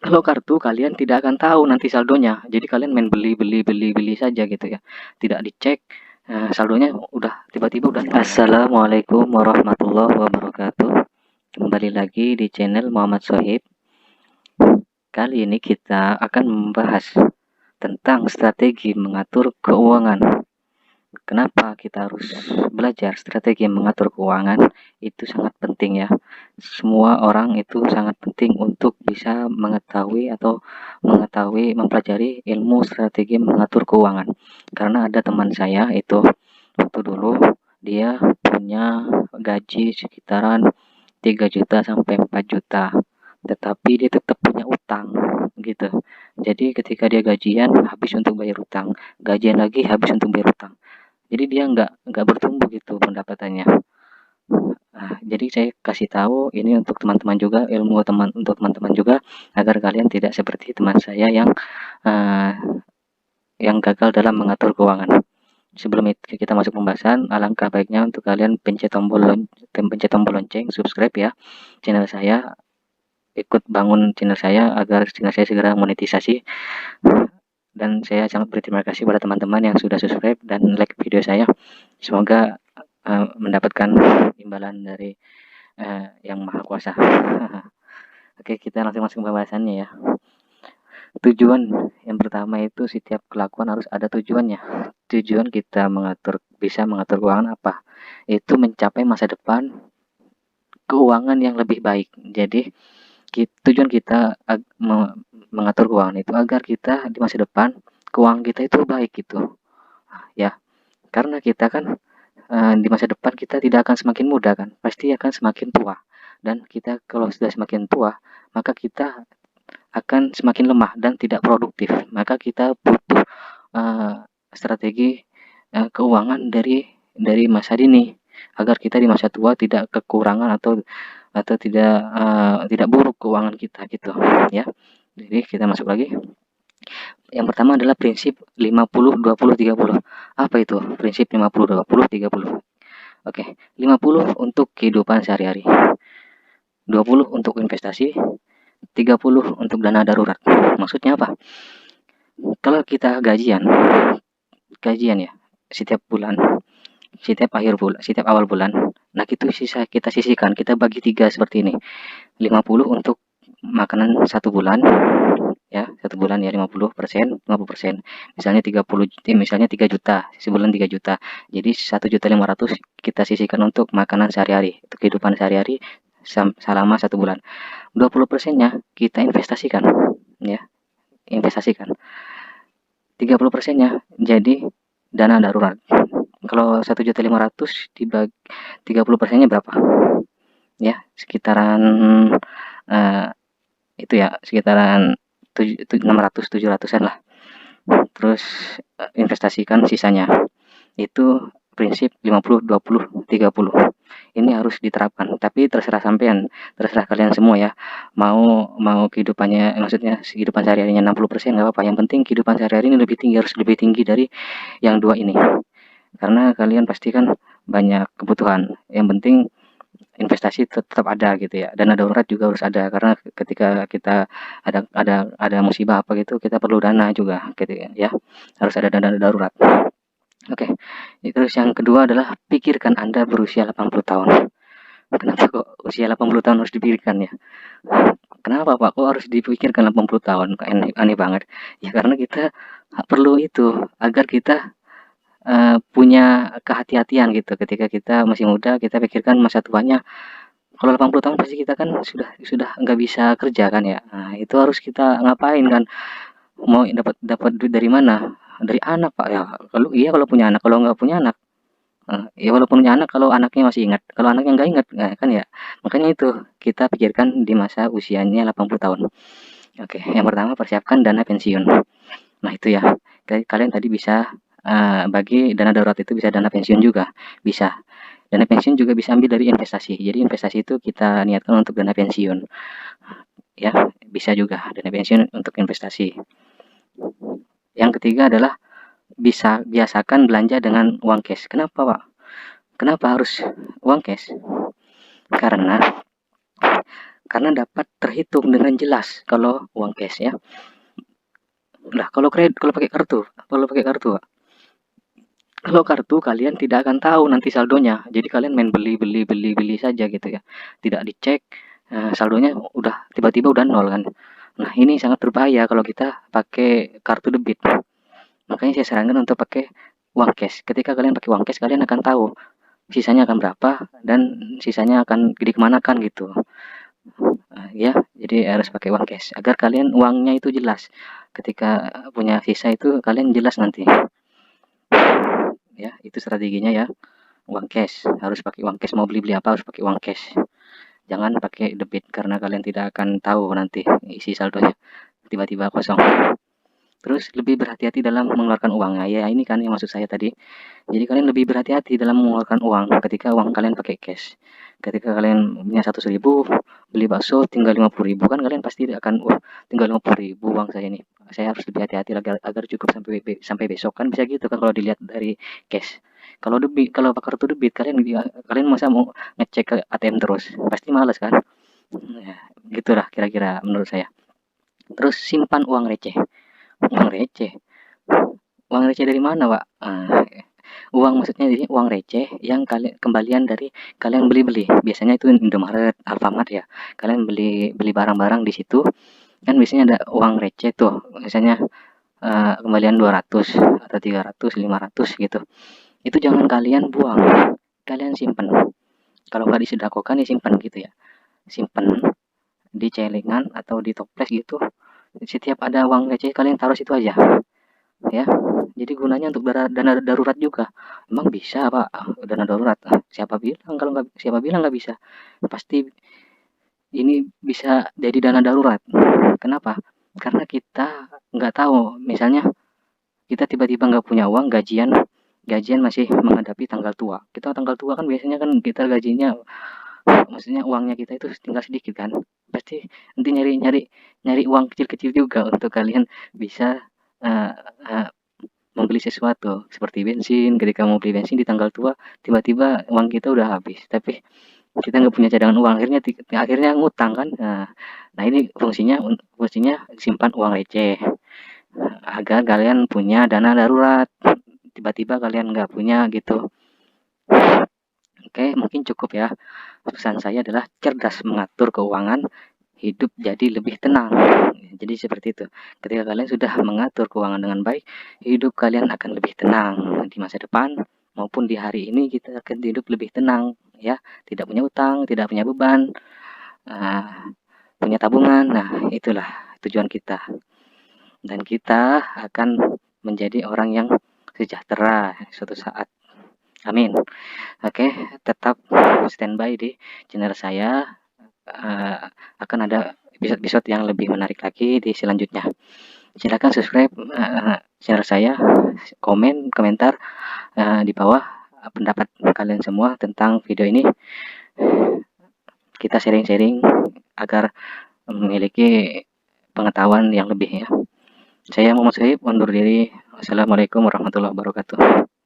Kalau kartu kalian tidak akan tahu nanti saldonya. Jadi kalian main beli saja gitu ya. Tidak dicek saldonya udah tiba-tiba udah. Assalamualaikum warahmatullahi wabarakatuh. Kembali lagi di channel Muhammad Sohib. Kali ini kita akan membahas tentang strategi mengatur keuangan. Kenapa kita harus belajar strategi mengatur keuangan? Itu sangat penting ya. Semua orang itu sangat penting untuk bisa mengetahui atau mempelajari ilmu strategi mengatur keuangan. Karena ada teman saya itu waktu dulu dia punya gaji sekitaran 3 juta sampai 4 juta. Tetapi dia tetap punya utang gitu. Jadi ketika dia gajian habis untuk bayar utang, gajian lagi habis untuk bayar utang. Jadi dia nggak bertumbuh gitu pendapatannya. Nah, jadi saya kasih tahu ini untuk teman-teman juga, ilmu untuk teman-teman juga, agar kalian tidak seperti teman saya uh, yang gagal dalam mengatur keuangan. Sebelum itu kita masuk pembahasan, alangkah baiknya untuk kalian pencet tombol lonceng, subscribe ya channel saya, ikut bangun channel saya agar channel saya segera monetisasi. Dan saya sangat berterima kasih pada teman-teman yang sudah subscribe dan like video saya. Semoga mendapatkan imbalan dari yang maha kuasa. Oke, kita langsung masuk pembahasannya ya. Tujuan yang pertama itu setiap kelakuan harus ada tujuannya. Tujuan kita bisa mengatur keuangan apa? Itu mencapai masa depan keuangan yang lebih baik. Jadi tujuan kita mengatur keuangan itu agar kita di masa depan keuangan kita itu baik gitu ya, karena kita kan di masa depan kita tidak akan semakin muda kan, pasti akan semakin tua, dan kita kalau sudah semakin tua maka kita akan semakin lemah dan tidak produktif. Maka kita butuh strategi keuangan dari masa dini agar kita di masa tua tidak kekurangan atau tidak buruk keuangan kita gitu ya. Jadi kita masuk lagi. Yang pertama adalah prinsip 50-20-30. Apa itu prinsip 50-20-30? Oke, 50 untuk kehidupan sehari-hari, 20 untuk investasi, 30 untuk dana darurat. Maksudnya apa? Kalau kita gajian ya setiap bulan, setiap awal bulan, nah itu kita sisihkan, kita bagi 3 seperti ini. 50 untuk makanan 1 bulan ya, 1 bulan ya, 50%, 50%. Misalnya 3 juta, sebulan 3 juta. Jadi 1.500.000 kita sisihkan untuk makanan sehari-hari, untuk kehidupan sehari-hari selama 1 bulan. 20%-nya kita investasikan ya, investasikan. 30%-nya jadi dana darurat. Kalau 1.500.000 dibagi 30%-nya berapa? Ya, sekitaran itu ya, sekitaran 600-700-an lah. Terus investasikan sisanya. Itu prinsip 50-20-30. Ini harus diterapkan, tapi terserah sampean, terserah kalian semua ya. Mau kehidupannya, maksudnya kehidupan sehari-harinya 60% nggak apa-apa. Yang penting kehidupan sehari-hari ini harus lebih tinggi dari yang dua ini. Karena kalian pasti kan banyak kebutuhan. Yang penting investasi tetap ada gitu ya. Dana darurat juga harus ada, karena ketika kita ada musibah apa gitu, kita perlu dana juga gitu ya. Harus ada dana darurat. Oke. Terus yang kedua adalah pikirkan Anda berusia 80 tahun. Kenapa kok usia 80 tahun harus dipikirkan ya? Kenapa Pak kok harus dipikirkan 80 tahun? Aneh, aneh banget. Ya karena kita perlu itu agar kita punya kehati-hatian gitu. Ketika kita masih muda, kita pikirkan masa tuanya. Kalau 80 tahun pasti kita kan sudah nggak bisa kerja kan ya. Nah, itu harus kita ngapain kan? Mau dapat duit dari mana? Dari anak Pak ya. Kalau punya anak, kalau nggak punya anak, ya walaupun punya anak, kalau anaknya masih ingat, kalau anaknya nggak ingat, nah, kan ya. Makanya itu kita pikirkan di masa usianya 80 tahun. Oke, yang pertama persiapkan dana pensiun. Nah itu ya, kalian tadi bisa bagi dana darurat itu bisa dana pensiun juga, bisa. Dana pensiun juga bisa ambil dari investasi. Jadi investasi itu kita niatkan untuk dana pensiun. Ya, bisa juga dana pensiun untuk investasi. Yang ketiga adalah biasakan belanja dengan uang cash. Kenapa, Pak? Kenapa harus uang cash? Karena karena dapat terhitung dengan jelas kalau uang cash ya. Nah, kalau pakai kartu, Pak. Kalau kartu kalian tidak akan tahu nanti saldonya. Jadi kalian main beli saja gitu ya. Tidak dicek, saldonya udah tiba-tiba udah nol kan. Nah, ini sangat berbahaya kalau kita pakai kartu debit. Makanya saya sarankan untuk pakai uang cash. Ketika kalian pakai uang cash, kalian akan tahu sisanya akan berapa dan sisanya akan dikemanakan gitu. Ya, jadi harus pakai uang cash agar kalian uangnya itu jelas. Ketika punya sisa itu kalian jelas nanti. Ya, itu strateginya ya. Uang cash, harus pakai uang cash. Mau beli-beli apa harus pakai uang cash. Jangan pakai debit karena kalian tidak akan tahu nanti isi saldonya tiba-tiba kosong. Terus lebih berhati-hati dalam mengeluarkan uang. Nah, ya ini kan yang maksud saya tadi. Jadi kalian lebih berhati-hati dalam mengeluarkan uang ketika uang kalian pakai cash. Ketika kalian punya 100.000 beli bakso tinggal 50.000 kan kalian pasti akan tinggal 50.000 uang saya nih. Saya harus lebih hati-hati agar cukup sampai besok kan bisa gitu kan kalau dilihat dari cash. Kalau kartu debit kalian masa mau ngecek ke ATM terus pasti males kan. Ya, gitulah kira-kira menurut saya. Terus simpan uang receh. Uang receh. Uang receh dari mana, Pak? Uang maksudnya jadi uang receh yang kalian kembalian dari kalian beli-beli. Biasanya itu Indomaret, Alfamart ya. Kalian beli beli barang-barang di situ kan biasanya ada uang receh tuh. Misalnya kembalian 200 atau 300, 500 gitu. Itu jangan kalian buang. Kalian simpan. Kalau nggak disedekahkan ya simpan gitu ya. Simpan di celengan atau di toples gitu. Setiap ada uang receh kalian taruh situ aja ya. Jadi gunanya untuk dana darurat juga. Emang bisa Pak dana darurat? Siapa bilang nggak bisa? Pasti ini bisa jadi dana darurat. Kenapa? Karena kita nggak tahu. Misalnya kita tiba-tiba nggak punya uang, gajian masih menghadapi tanggal tua. Kita tanggal tua kan biasanya kan kita gajinya, maksudnya uangnya kita itu tinggal sedikit kan. Pasti nanti nyari uang kecil-kecil juga untuk kalian bisa uh, uh, membeli sesuatu seperti bensin. Ketika mau beli bensin di tanggal tua tiba-tiba uang kita udah habis tapi kita nggak punya cadangan uang, akhirnya ngutang kan. Nah ini fungsinya simpan uang receh agar kalian punya dana darurat tiba-tiba kalian nggak punya gitu. Oke, mungkin cukup ya. Pesan saya adalah cerdas mengatur keuangan, hidup jadi lebih tenang. Jadi seperti itu. Ketika kalian sudah mengatur keuangan dengan baik, hidup kalian akan lebih tenang di masa depan maupun di hari ini kita akan hidup lebih tenang ya, tidak punya utang, tidak punya beban, punya tabungan. Nah, itulah tujuan kita. Dan kita akan menjadi orang yang sejahtera suatu saat. Amin. Oke, tetap standby di channel saya. Akan ada episode-episode yang lebih menarik lagi di selanjutnya. Silakan subscribe channel saya, komentar di bawah pendapat kalian semua tentang video ini. Kita sharing-sharing agar memiliki pengetahuan yang lebih ya. Saya Muhammad Syahib undur diri. Wassalamualaikum warahmatullahi wabarakatuh.